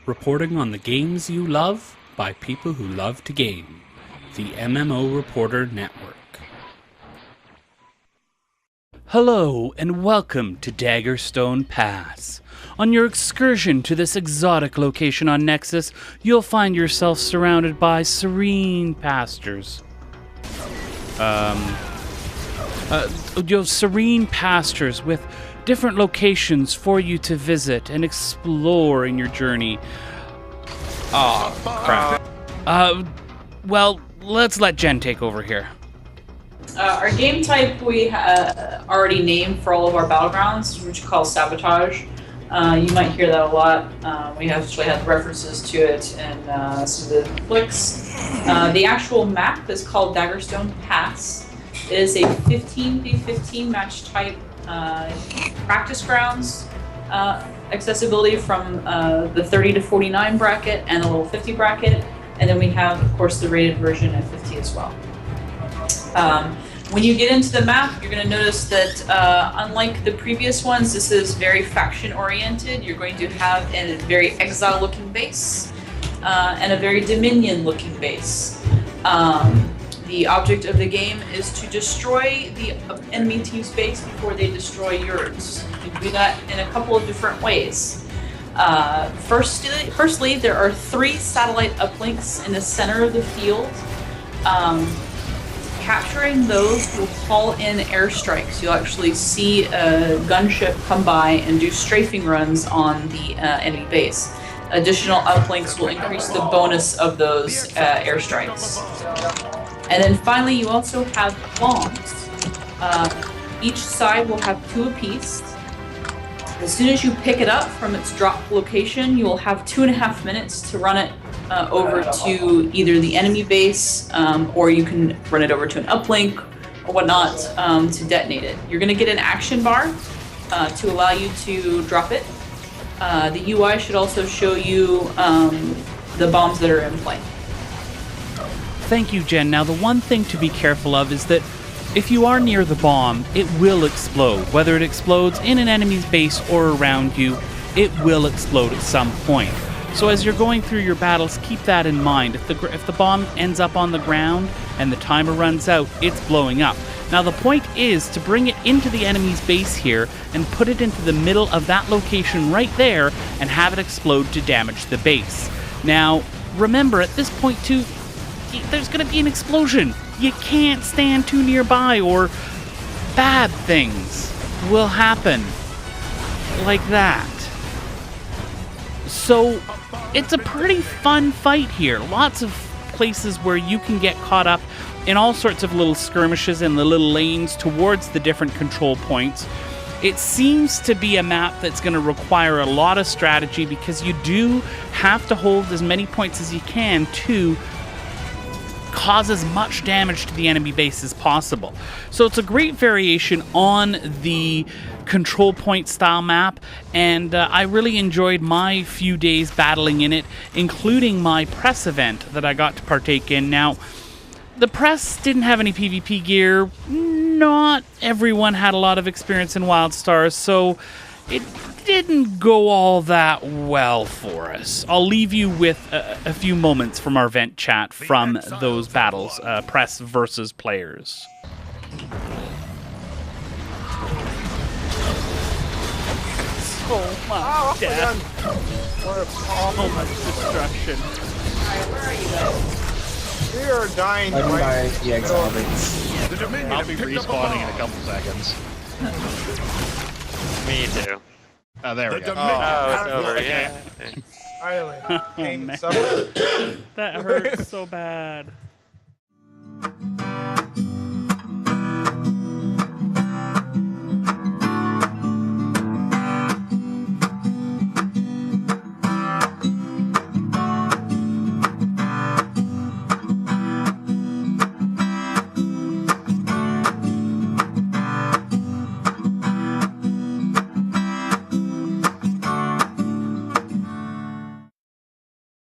reporting on the games you love by people who love to game. The MMO Reporter Network. Hello and welcome to Daggerstone Pass. On your excursion to this exotic location on Nexus, you'll find yourself surrounded by serene pastures. Serene pastures with different locations for you to visit and explore in your journey. Oh, crap. Well, let's let Jen take over here. Our game type we already named for all of our battlegrounds, which we call Sabotage. You might hear that a lot. We actually have references to it in some of the flicks. The actual map is called Daggerstone Pass. It is a 15v15 match type practice grounds accessibility from the 30 to 49 bracket and the level 50 bracket. And then we have, of course, the rated version at 50 as well. When you get into the map, you're going to notice that unlike the previous ones, this is very faction-oriented. You're going to have a very Exile-looking base and a very Dominion-looking base. The object of the game is to destroy the enemy team's base before they destroy yours. You can do that in a couple of different ways. Firstly, there are 3 satellite uplinks in the center of the field. Capturing those will call in airstrikes. You'll actually see a gunship come by and do strafing runs on the enemy base. Additional uplinks will increase the bonus of those airstrikes. And then finally, you also have bombs. Each side will have 2 apiece. As soon as you pick it up from its drop location, you will have 2.5 minutes to run it over to either the enemy base, or you can run it over to an uplink or whatnot to detonate it. You're going to get an action bar to allow you to drop it. The UI should also show you the bombs that are in play. Thank you, Jen. Now, the one thing to be careful of is that if you are near the bomb, it will explode. Whether it explodes in an enemy's base or around you, it will explode at some point. So as you're going through your battles, keep that in mind. If the bomb ends up on the ground and the timer runs out, it's blowing up. Now the point is to bring it into the enemy's base here and put it into the middle of that location right there and have it explode to damage the base. Now, remember, at this point too, there's going to be an explosion. You can't stand too nearby or bad things will happen like that. So it's a pretty fun fight here. Lots of places where you can get caught up in all sorts of little skirmishes in the little lanes towards the different control points. It seems to be a map that's going to require a lot of strategy because you do have to hold as many points as you can to cause as much damage to the enemy base as possible. So it's a great variation on the control point style map, and I really enjoyed my few days battling in it, including my press event that I got to partake in. Now, the press didn't have any PvP gear. Not everyone had a lot of experience in Wildstar, so it didn't go all that well for us. I'll leave you with a few moments from our vent chat from those battles, press versus players. So much death. So much destruction. Alright, where are you guys? We are dying by the exile base. I'll be respawning in a couple seconds. Me too. Oh, there we go. Oh, it's over, yeah. Finally. Oh, man. That hurts so bad.